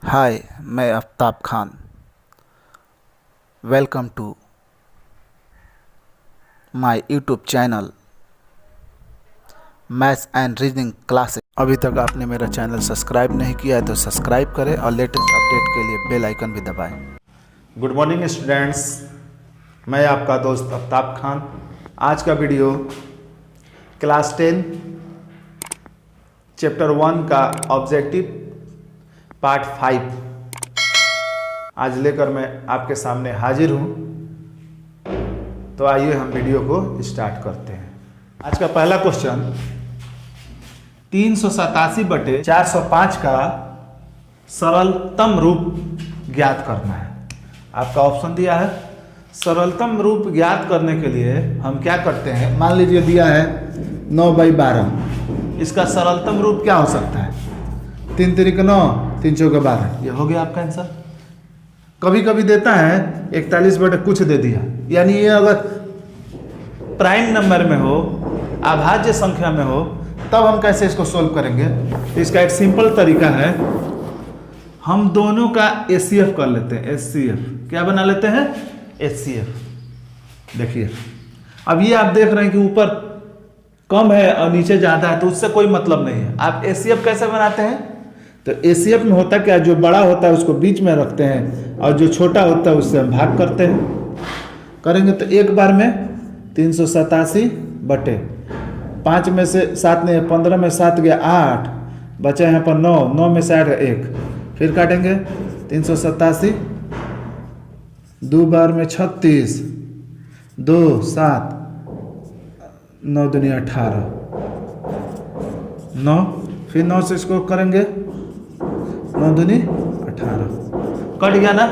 हाय, मैं Aftab Khan. Welcome to my YouTube channel maths and reasoning classes. अभी तक आपने मेरा चैनल सब्सक्राइब नहीं किया है तो सब्सक्राइब करें और लेटेस्ट अपडेट के लिए बेल आइकन भी दबाएं। गुड मॉर्निंग स्टूडेंट्स, मैं आपका दोस्त आफ्ताब खान। आज का वीडियो क्लास 10 चैप्टर 1 का ऑब्जेक्टिव पार्ट 5 आज लेकर मैं आपके सामने हाजिर हूँ। तो आइए हम वीडियो को स्टार्ट करते हैं। आज का पहला क्वेश्चन 387/405 का सरलतम रूप ज्ञात करना है। आपका ऑप्शन दिया है। सरलतम रूप ज्ञात करने के लिए हम क्या करते हैं, मान लीजिए दिया है 9/12। इसका सरलतम रूप क्या हो सकता है? 3 तिरिक 9, 3 चौके 12। ये हो गया आपका आंसर। कभी कभी देता है 41 बटे कुछ दे दिया, यानी ये अगर प्राइम नंबर में हो, अभाज्य संख्या में हो, तब हम कैसे इसको सोल्व करेंगे? तो इसका एक सिंपल तरीका है, हम दोनों का एचसीएफ कर लेते हैं। एचसीएफ क्या बना लेते हैं? एचसीएफ। देखिए अब ये आप देख रहे हैं कि ऊपर कम है और नीचे ज़्यादा है, तो उससे कोई मतलब नहीं है। आप एचसीएफ कैसे बनाते हैं? तो एचसीएफ में होता क्या, जो बड़ा होता है उसको बीच में रखते हैं और जो छोटा होता है उससे हम भाग करते हैं। करेंगे तो एक बार में 387/5 में से 7 नहीं, 15 में 7 गया 8, बचा यहाँ पर 9, 9 में से 8 1। फिर काटेंगे 387, 2 बार में 36, 2 7, 9 दूनी 18, 9। फिर 9 से इसको करेंगे 9 दूनी 18, कट गया ना।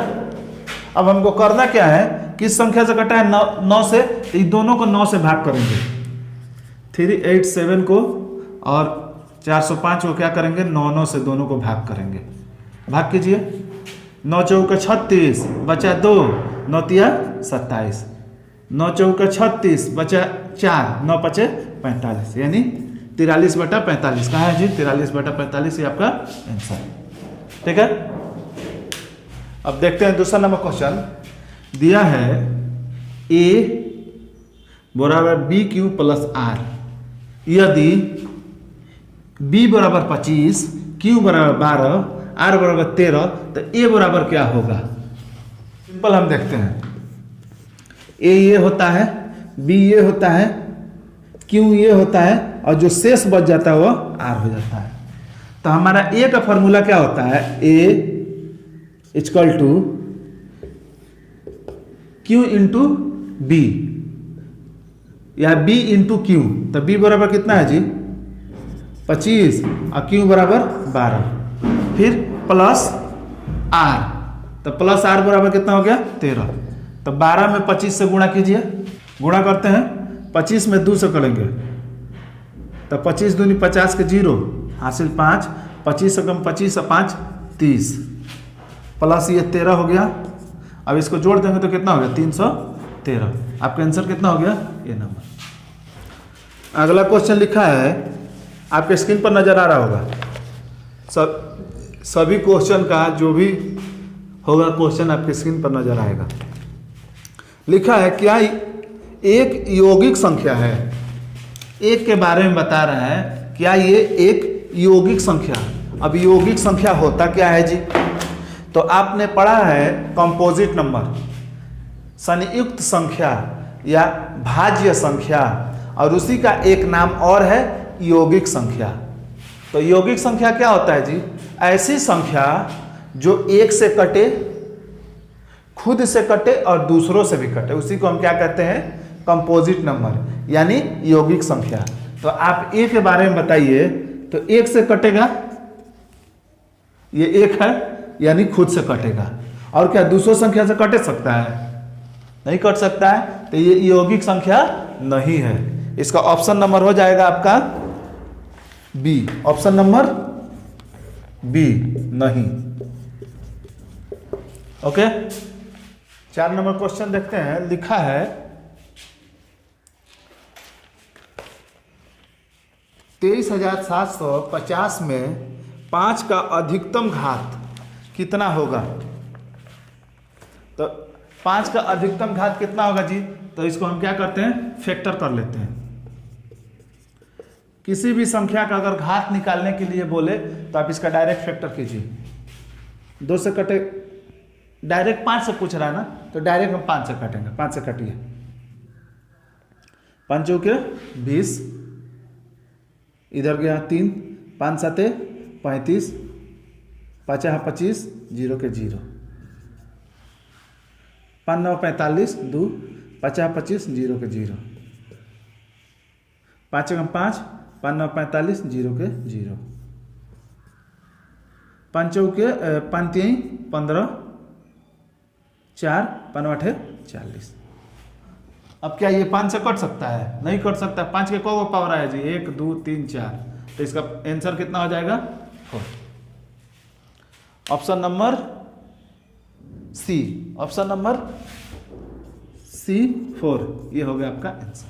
अब हमको करना क्या है, किस संख्या से कटा है? 9 से। तो ये दोनों को 9 से भाग करेंगे। 387 को और 405 को क्या करेंगे? 9 से दोनों को भाग करेंगे। भाग कीजिए। 9 चौका 36, बचा 2, 9 तिया 27, 9 चौका 36, बचा 4, 9 पचे 45, यानी 43/45। कहाँ है जी? 43/45 ये आपका आंसर। ठीक है। अब देखते हैं दूसरा नंबर क्वेश्चन। दिया है a बराबर BQ + R। यदि b बराबर 25, q बराबर 12, r बराबर 13, तो a बराबर क्या होगा? सिंपल हम देखते हैं। a ये होता है, b ये होता है, q ये होता है, और जो शेष बच जाता है वो r हो जाता है। तो हमारा a का फॉर्मूला क्या होता है? a = q × b या b × q। तो b बराबर कितना है जी? 25 और q बराबर 12, फिर प्लस r। तो प्लस r बराबर कितना हो गया? 13। तो 12 में 25 से गुणा कीजिए। गुणा करते हैं, 25 में 2 से करेंगे तो 25 दूनी 50 के 0 हासिल 5, 25 से कम 25 और 5 30, प्लस ये 13 हो गया। अब इसको जोड़ देंगे तो कितना हो गया? 313। आपका आंसर कितना हो गया? ये नंबर। अगला क्वेश्चन लिखा है, आपके स्क्रीन पर नजर आ रहा होगा। सभी क्वेश्चन का जो भी होगा क्वेश्चन आपके स्क्रीन पर नजर आएगा। लिखा है क्या एक यौगिक संख्या है? एक के बारे में बता रहा है, क्या ये एक यौगिक संख्या? अब यौगिक संख्या होता क्या है जी? तो आपने पढ़ा है कंपोजिट नंबर, संयुक्त संख्या या भाज्य संख्या, और उसी का एक नाम और है यौगिक संख्या। तो यौगिक संख्या क्या होता है जी? ऐसी संख्या जो एक से कटे, खुद से कटे और दूसरों से भी कटे, उसी को हम क्या कहते हैं? कंपोजिट नंबर, यानी यौगिक संख्या। तो आप एक के बारे में बताइए। तो एक से कटेगा, ये एक है, यानी खुद से कटेगा। और क्या दूसरों संख्या से कटे सकता है? नहीं कट सकता है। तो ये यौगिक संख्या नहीं है। इसका ऑप्शन नंबर हो जाएगा आपका बी। ऑप्शन नंबर बी, नहीं। ओके। 4 नंबर क्वेश्चन देखते हैं। लिखा है 23,750 में 5 का अधिकतम घात कितना होगा। तो 5 का अधिकतम घात कितना होगा जी, तो इसको हम क्या करते हैं, फैक्टर कर लेते हैं। किसी भी संख्या का अगर घात निकालने के लिए बोले तो आप इसका डायरेक्ट फैक्टर कीजिए। 2 से कटे, डायरेक्ट 5 से पूछ रहा है ना, तो डायरेक्ट हम 5 से काटेंगे। 5 से काटिए, 5 चौके 20, इधर गया 3, 5 7 35, 5 25, 0 के 0, 5 9 45, 2 50 25, 0 के 0, 5 5, 5 9 45, 0 के 0, 5 चौके 5 3 15, 4 5 8 40। अब क्या ये 5 से कट सकता है? नहीं कट सकता। 5 के को पावर आया जी, 1 2 3 4, तो इसका आंसर कितना हो जाएगा, 4। Option number C, option number C 4, ये हो गया आपका आंसर।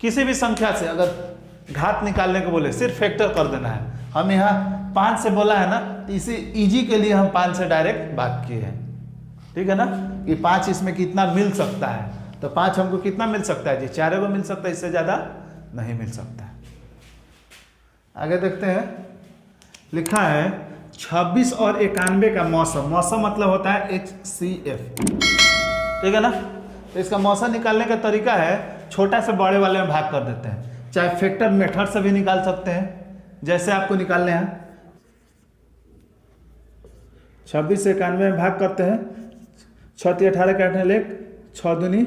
किसी भी संख्या से अगर घात निकालने को बोले सिर्फ फैक्टर कर देना है। हम यहाँ 5 से बोला है ना, तो इसे इजी के लिए हम 5 से डायरेक्ट भाग किए हैं, ठीक है ना, कि 5 इसमें कितना मिल सकता है। तो 5 हमको कितना मिल सकता है जी, 4 को मिल सकता है, इससे ज़्यादा नहीं मिल सकता है। आगे देखते हैं, लिखा है 26 और 91 का मौसम। मौसम मतलब होता है HCF, ठीक है ना। तो इसका मौसम निकालने का तरीका है, छोटा से बड़े वाले में भाग कर देते हैं। चाहे फैक्टर मेथड से भी निकाल सकते हैं, जैसे आपको निकालने हैं। 26 से 91 में भाग करते हैं। 6 3 18 के 8 लेख, 6 दूनी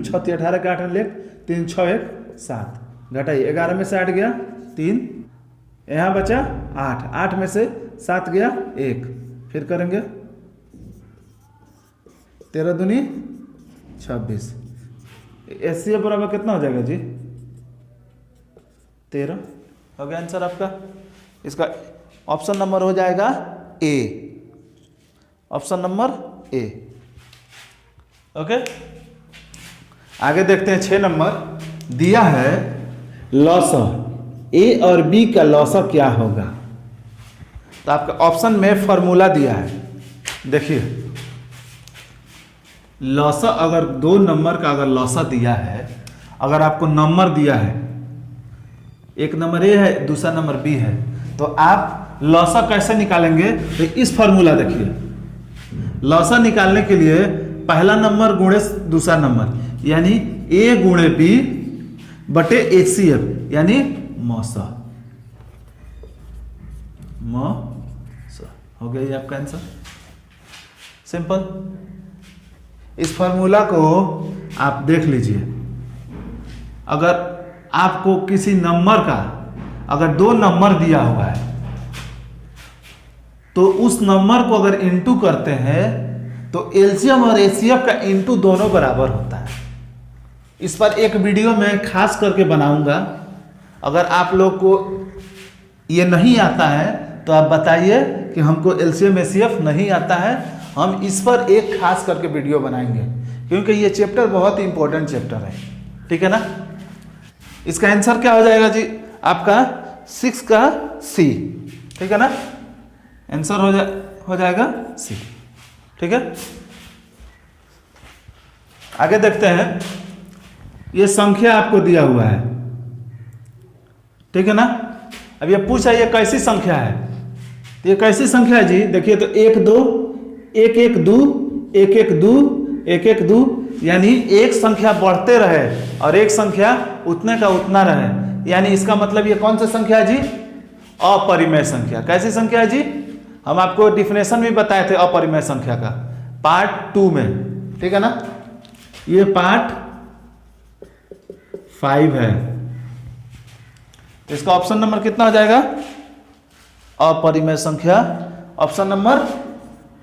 6 3 18 के 8 लेख, 3 6 1 7, घटाइए 11 में से 8 गया 3, यहाँ बचा 8, 8 में से 7 गया 1, फिर करेंगे 13 दूनी 26। HCF बराबर कितना हो जाएगा जी, 13 हो गया आंसर आपका। इसका ऑप्शन नंबर हो जाएगा ए, ऑप्शन नंबर ए। ओके, आगे देखते हैं 6 नंबर। दिया है लॉसा, ए और बी का लॉसा क्या होगा। तो आपका ऑप्शन में फॉर्मूला दिया है, देखिए लॉसा, अगर 2 नंबर का अगर लॉसा दिया है, अगर आपको नंबर दिया है, एक नंबर ए है, दूसरा नंबर बी है, तो आप लॉसा कैसे निकालेंगे। तो इस फॉर्मूला देखिए, लॉसा निकालने के लिए पहला नंबर गुणे दूसरा नंबर, यानी ए गुणे बी बटे HCF, यानी मौसा। हो गया ये आपका आंसर, सिंपल। इस फॉर्मूला को आप देख लीजिए। अगर आपको किसी नंबर का अगर 2 नंबर दिया हुआ है, तो उस नंबर को अगर इनटू करते हैं तो एलसीएम और एचसीएफ का इनटू दोनों बराबर होता है। इस पर एक वीडियो मैं खास करके बनाऊंगा। अगर आप लोग को ये नहीं आता है तो आप बताइए कि हमको एलसीएम एचसीएफ नहीं आता है, हम इस पर एक खास करके वीडियो बनाएंगे, क्योंकि ये चैप्टर बहुत ही इंपॉर्टेंट चैप्टर है, ठीक है ना। इसका आंसर क्या हो जाएगा जी, आपका 6 का सी, ठीक है ना, आंसर हो जाएगा सी, ठीक है। आगे देखते हैं, ये संख्या आपको दिया हुआ है, ठीक है ना। अब ये पूछा ये कैसी संख्या है, तो ये कैसी संख्या है जी, देखिए तो 1 2 1 1 2 1 1 2 1 1 2, यानी एक संख्या बढ़ते रहे और एक संख्या उतने का उतना रहे, यानी इसका मतलब ये कौन सी संख्या है जी, अपरिमेय संख्या। कैसी संख्या है जी, हम आपको डिफिनेशन भी बताए थे अपरिमेय संख्या का पार्ट 2 में, ठीक है ना। ये पार्ट 5 है, तो इसका ऑप्शन नंबर कितना हो जाएगा, अपरिमेय संख्या, ऑप्शन नंबर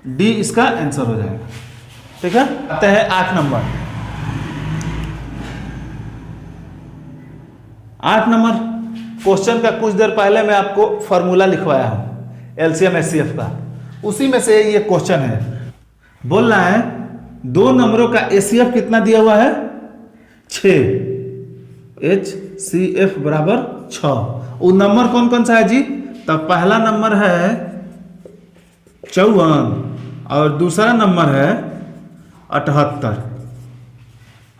डी इसका आंसर हो जाएगा, ठीक है। आते हैं 8 नंबर। 8 नंबर क्वेश्चन का कुछ देर पहले मैं आपको फॉर्मूला लिखवाया हूं एलसीएम एचसीएफ का, उसी में से ये क्वेश्चन है। बोल रहा है 2 नंबरों का एचसीएफ कितना दिया हुआ है, 6, HCF बराबर 6। वो नंबर कौन कौन सा है जी, तो पहला नंबर है 54 और दूसरा नंबर है 78।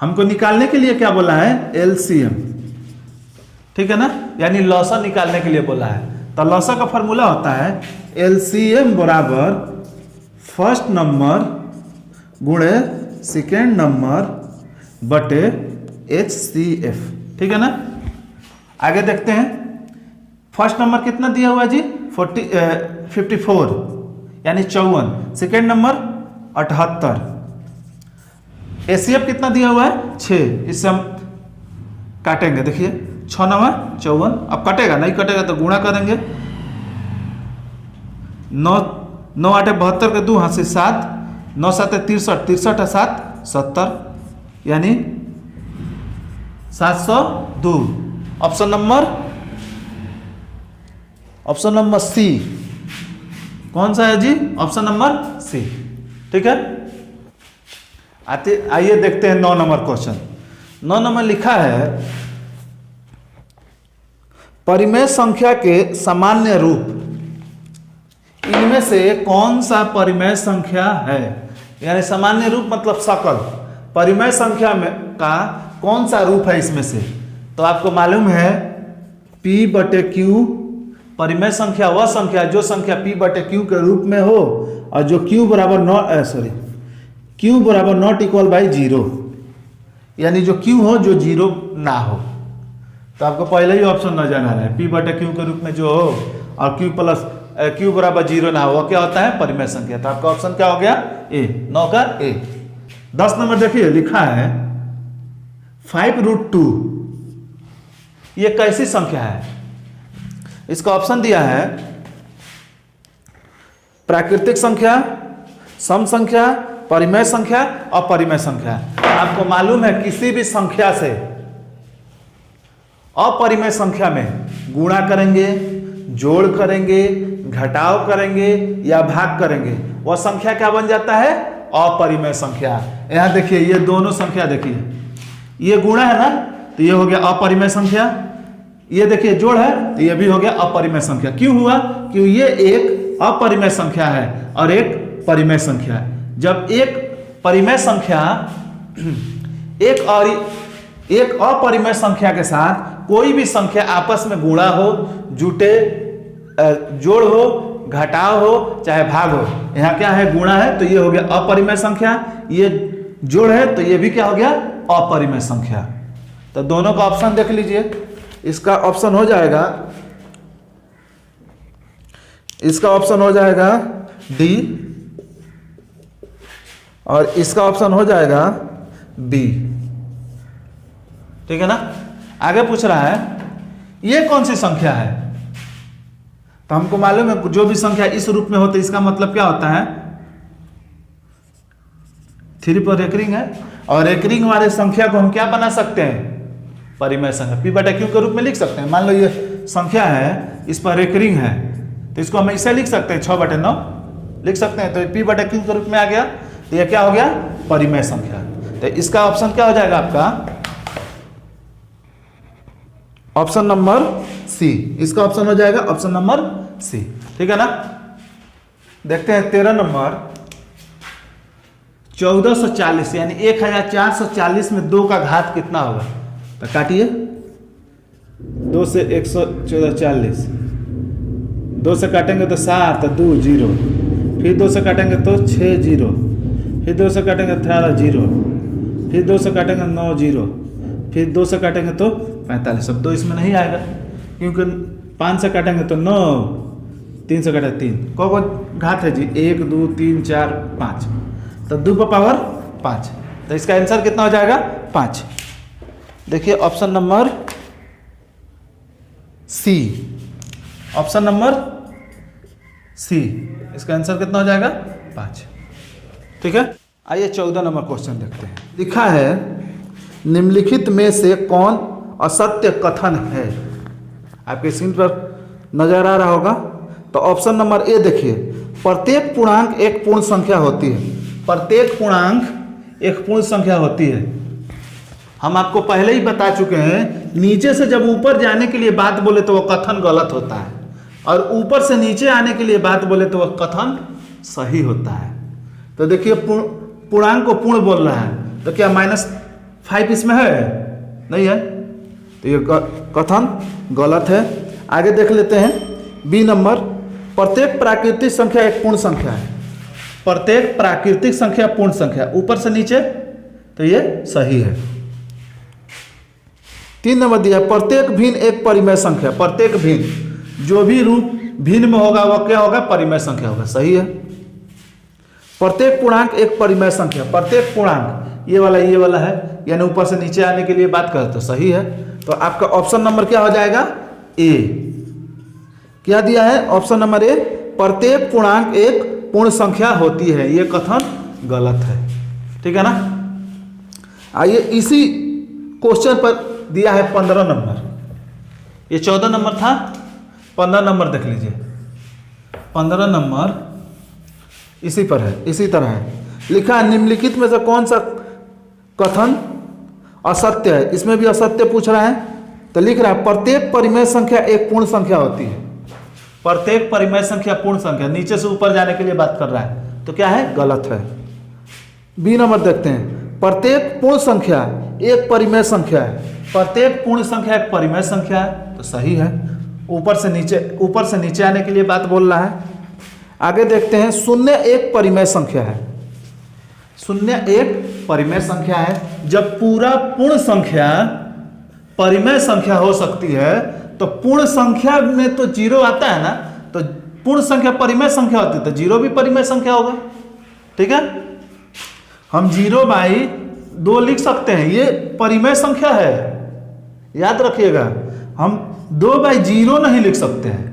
हमको निकालने के लिए क्या बोला है? LCM, ठीक है ना, यानी लॉसा निकालने के लिए बोला है। तो लॉसा का फॉर्मूला होता है LCM बराबर फर्स्ट नंबर गुणे सेकेंड नंबर बटे HCF, ठीक है ना। आगे देखते हैं, फर्स्ट नंबर कितना दिया हुआ जी? 54 यानी 54, सेकेंड नंबर 78, HCF कितना दिया हुआ है? 6। इससे हम काटेंगे, देखिए 6 9 54, अब कटेगा नहीं, कटेगा तो गुणा करेंगे। 9 9 8 72 के 2 हाथ से 7, 9 7 63, 63 7 70, यानी 702। Option number C. कौन सा है जी? ऑप्शन नंबर सी, ठीक है। आइए देखते हैं 9 नंबर क्वेश्चन। 9 नंबर लिखा है परिमेय संख्या के सामान्य रूप इनमें से कौन सा परिमेय संख्या है? यानी सामान्य रूप मतलब सकल, परिमेय संख्या में का कौन सा रूप है इसमें से? तो आपको मालूम है P/Q परिमेय संख्या वह संख्या जो संख्या P/Q के रूप में हो और जो Q बराबर नॉट इक्वल बाई 0, यानी जो Q हो जो 0 ना हो। तो आपको पहले ही ऑप्शन नजर आ रहा है, P/Q के रूप में जो हो और Q बराबर 0 ना हो, वो क्या होता है? परिमेय संख्या। तो आपका ऑप्शन क्या हो गया? ए, 9 का ए। 10 नंबर देखिए, लिखा है 5√2 ये कैसी संख्या है? इसका ऑप्शन दिया है प्राकृतिक संख्या, सम संख्या, परिमेय संख्या, अपरिमेय संख्या। आपको मालूम है किसी भी संख्या से अपरिमेय संख्या में गुणा करेंगे, जोड़ करेंगे, घटाव करेंगे या भाग करेंगे, वह संख्या क्या बन जाता है? अपरिमेय संख्या। यहां देखिए ये दोनों संख्या देखिए, ये गुणा है ना, तो ये हो गया अपरिमेय संख्या। ये देखिए जोड़ है, तो ये भी हो गया अपरिमेय संख्या। क्यों हुआ? क्योंकि ये एक अपरिमेय संख्या है और एक परिमेय संख्या है। जब एक परिमेय संख्या एक अपरिमेय संख्या के साथ कोई भी संख्या आपस में गुणा हो, जुटे, जोड़ हो, घटाव हो, चाहे भाग हो, यहाँ क्या है? गुणा है, तो ये हो गया अपरिमेय संख्या। ये जोड़ है, तो ये भी क्या हो गया? अपरिमेय संख्या। तो दोनों का ऑप्शन देख लीजिए। इसका ऑप्शन हो जाएगा डी और इसका ऑप्शन हो जाएगा बी, ठीक है ना। आगे पूछ रहा है ये कौन सी संख्या है? तो हमको मालूम है जो भी संख्या इस रूप में होती है इसका मतलब क्या होता है? 3 पर रेकरिंग है, और रेकरिंग वाले संख्या को हम क्या बना सकते हैं? परिमेय संख्या P/Q के रूप में लिख सकते हैं। मान लो ये संख्या है, इस पर रेकरिंग है, तो इसको हम ऐसे लिख सकते हैं, 6/9 लिख सकते हैं। तो P/Q के रूप में आ गया, तो ये क्या हो गया? परिमेय संख्या। तो इसका ऑप्शन क्या हो जाएगा आपका? Option number C. इसका ऑप्शन हो जाएगा ऑप्शन नंबर सी, ठीक है ना। देखते हैं 13 नंबर। 1440 यानी 1440 में 2 का घात कितना होगा? तो काटिए, 2 से 140, 2 से काटेंगे तो 7, 2 0, फिर 2 से काटेंगे तो 6 0, फिर 2 से काटेंगे 18 0, फिर 2 से काटेंगे 9 0, फिर 2 से काटेंगे तो 45। अब 2 इसमें नहीं आएगा क्योंकि 5 से काटेंगे तो 9, 3 से काटेंगे 3। कौन घात है जी? 1 2 3 4 5, तो 2 का पावर 5। तो इसका आंसर कितना हो जाएगा? 5। देखिए option number C, option number C, इसका आंसर कितना हो जाएगा? 5, ठीक है। आइए 14 नंबर क्वेश्चन देखते हैं। लिखा है निम्नलिखित में से कौन असत्य कथन है? आपके स्क्रीन पर नजर आ रहा होगा। तो ऑप्शन नंबर ए देखिए, प्रत्येक पूर्णांक एक पूर्ण संख्या होती है। प्रत्येक पूर्णांक एक पूर्ण संख्या होती है। हम आपको पहले ही बता चुके हैं, नीचे से जब ऊपर जाने के लिए बात बोले तो वह कथन गलत होता है, और ऊपर से नीचे आने के लिए बात बोले तो वह कथन सही होता है। तो देखिए पूर्णांक को पूर्ण बोल रहा है, तो क्या -5 इसमें है? नहीं है, तो ये कथन गलत है। आगे देख लेते हैं बी नंबर, प्रत्येक प्राकृतिक संख्या एक पूर्ण संख्या है। प्रत्येक प्राकृतिक संख्या पूर्ण संख्या, ऊपर से नीचे, तो ये सही है। 3 नंबर दिया है, प्रत्येक भिन्न एक परिमेय संख्या। प्रत्येक भिन्न, जो भी रूप भिन्न में होगा वह क्या होगा? परिमेय संख्या होगा। सही है। प्रत्येक पूर्णांक एक परिमेय संख्या। प्रत्येक पूर्णांक, ये वाला है, यानी ऊपर से नीचे आने के लिए बात करें तो सही है। तो आपका ऑप्शन नंबर क्या हो जाएगा? ए। क्या दिया है? ऑप्शन नंबर ए, प्रत्येक पूर्णांक एक पूर्ण संख्या होती है। ये कथन गलत है। ठीक है ना। आइए इसी क्वेश्चन पर दिया है 15 नंबर। ये 14 नंबर था, 15 नंबर देख लीजिए। 15 नंबर इसी पर है, इसी तरह है। लिखा है निम्नलिखित में से कौन सा कथन असत्य है? इसमें भी असत्य पूछ रहा है। तो लिख रहा है प्रत्येक परिमेय संख्या एक पूर्ण संख्या होती है। प्रत्येक परिमेय संख्या पूर्ण संख्या, नीचे से ऊपर जाने के लिए बात कर रहा है, तो क्या है? गलत है। बी नंबर देखते हैं, प्रत्येक पूर्ण संख्या एक परिमेय संख्या है। प्रत्येक पूर्ण संख्या एक परिमेय संख्या है, तो सही है। ऊपर से नीचे आने के लिए बात बोल रहा है। आगे देखते हैं, शून्य एक परिमेय संख्या है। शून्य एक परिमेय संख्या है। जब पूरा पूर्ण संख्या परिमेय संख्या हो सकती है, तो पूर्ण संख्या में तो 0 आता है ना, तो पूर्ण संख्या परिमेय संख्या होती है, तो 0 भी परिमेय संख्या होगा। ठीक है, हम 0/2 लिख सकते हैं, ये परिमेय संख्या है, याद रखिएगा। हम 2/0 नहीं लिख सकते हैं।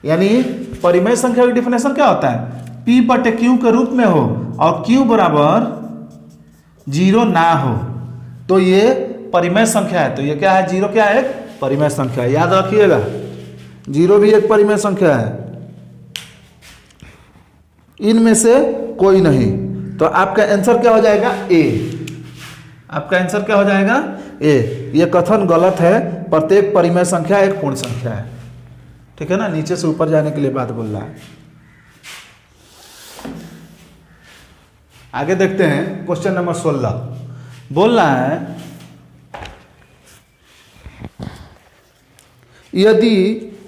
यानी परिमेय संख्या की डिफिनेशन क्या होता है? P/Q के रूप में हो और Q बराबर 0 ना हो, तो ये परिमेय संख्या है। तो ये क्या है? 0 क्या है? परिमेय संख्या है, याद रखिएगा। 0 भी एक परिमेय संख्या है, इनमें से कोई नहीं। तो आपका आंसर क्या हो जाएगा? ए। आपका आंसर क्या हो जाएगा? ए। ये कथन गलत है। प्रत्येक परिमेय संख्या एक पूर्ण संख्या है। ठीक है ना, नीचे से ऊपर जाने के लिए बात बोल रहा है। आगे देखते हैं क्वेश्चन नंबर 16। बोल रहा है यदि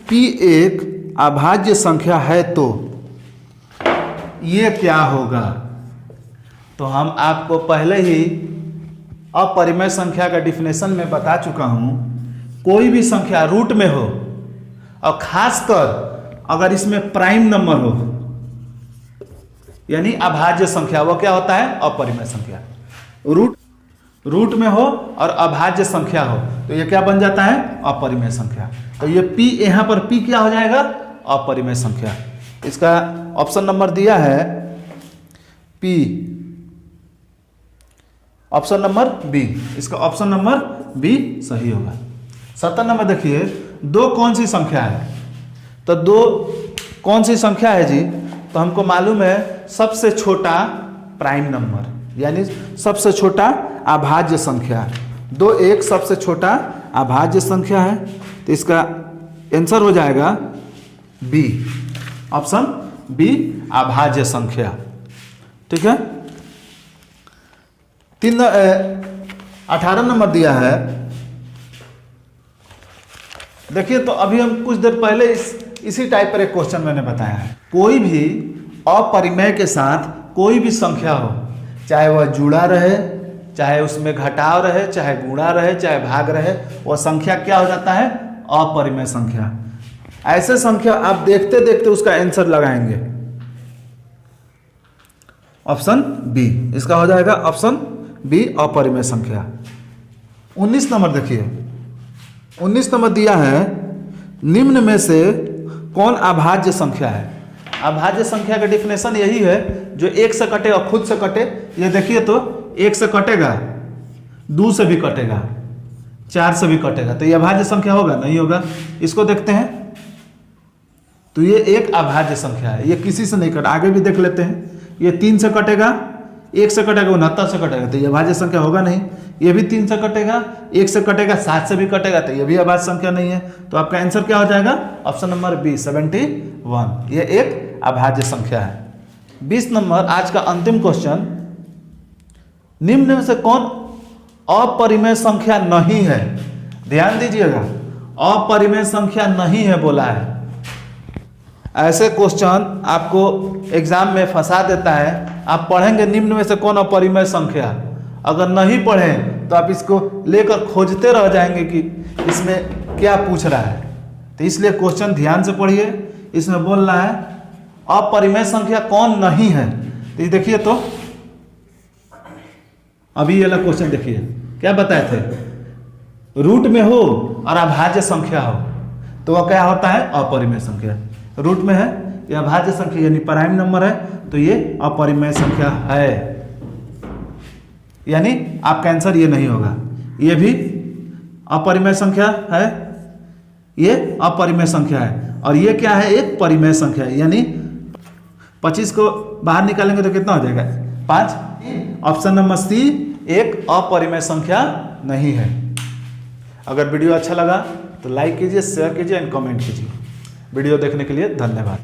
P एक अभाज्य संख्या है तो ये क्या होगा? तो हम आपको पहले ही अपरिमेय संख्या का डिफिनेशन में बता चुका हूं। कोई भी संख्या रूट में हो और खासकर अगर इसमें प्राइम नंबर हो, यानी अभाज्य संख्या, वो क्या होता है? अपरिमेय संख्या। रूट में हो और अभाज्य संख्या हो, तो ये क्या बन जाता है? अपरिमेय संख्या। तो ये P, यहां पर P क्या हो जाएगा? अपरिमेय संख्या। इसका ऑप्शन नंबर दिया है P, ऑप्शन नंबर बी। इसका ऑप्शन नंबर बी सही होगा। 17 नंबर देखिए, 2 कौन सी संख्या है? तो 2 कौन सी संख्या है जी? तो हमको मालूम है सबसे छोटा प्राइम नंबर, यानी सबसे छोटा अभाज्य संख्या। 2 एक सबसे छोटा अभाज्य संख्या है, तो इसका आंसर हो जाएगा बी, ऑप्शन बी, अभाज्य संख्या। ठीक है। 18 नंबर दिया है। देखिए, तो अभी हम कुछ देर पहले इसी टाइप पर एक क्वेश्चन मैंने बताया है। कोई भी अपरिमेय के साथ कोई भी संख्या हो, चाहे वह जुड़ा रहे, चाहे उसमें घटाव रहे, चाहे गुणा रहे, चाहे भाग रहे, वह संख्या क्या हो जाता है? अपरिमेय संख्या। ऐसे संख्या आप देखते देखते उसका आंसर लगाएंगे। ऑप्शन बी, इसका हो जाएगा ऑप्शन बी, अपरिमेय संख्या। 19 नंबर देखिए, 19 नंबर दिया है, निम्न में से कौन अभाज्य संख्या है? अभाज्य संख्या का डिफिनेशन यही है, जो 1 से कटे और खुद से कटे। ये देखिए, तो 1 से कटेगा, 2 से भी कटेगा, 4 से भी कटेगा, तो ये अभाज्य संख्या होगा? नहीं होगा। इसको देखते हैं, तो ये एक अभाज्य संख्या है, ये किसी से नहीं कटा। आगे भी देख लेते हैं, ये 3 से कटेगा, 1 से कटेगा, 69 से कटेगा, तो ये अभाज्य संख्या होगा नहीं। ये भी 3 से कटेगा, 1 से कटेगा, 7 से भी कटेगा, तो ये भी अभाज्य संख्या नहीं है। तो आपका आंसर क्या हो जाएगा? Option number B, 71। ये एक अभाज्य संख्या है। 20 नंबर आज का अंतिम क्वेश्चन, निम्न में से कौन अपरिमेय संख्या नहीं है? ध्यान दीजिएगा, अपरिमेय संख्या नहीं है बोला है। ऐसे क्वेश्चन आपको एग्जाम में फंसा देता है। आप पढ़ेंगे निम्न में से कौन अपरिमेय संख्या, अगर नहीं पढ़ें तो आप इसको लेकर खोजते रह जाएंगे कि इसमें क्या पूछ रहा है। तो इसलिए क्वेश्चन ध्यान से पढ़िए। इसमें बोल रहा है अपरिमेय संख्या कौन नहीं है। तो ये देखिए, तो अभी ये वाला क्वेश्चन देखिए, क्या बताए थे, रूट में हो और अभाज्य संख्या हो तो वह क्या होता है? अपरिमेय संख्या। रूट में है, ये अभाज्य संख्या यानी प्राइम नंबर है, तो ये अपरिमेय संख्या है, यानी आपका आंसर ये नहीं होगा। ये भी अपरिमेय संख्या है, ये अपरिमेय संख्या है, और ये क्या है? एक परिमेय संख्या है, यानी 25 को बाहर निकालेंगे तो कितना हो जाएगा? 5। ऑप्शन नंबर सी एक अपरिमेय संख्या नहीं है। अगर वीडियो अच्छा लगा तो लाइक कीजिए, शेयर कीजिए एंड कमेंट कीजिए। वीडियो देखने के लिए धन्यवाद।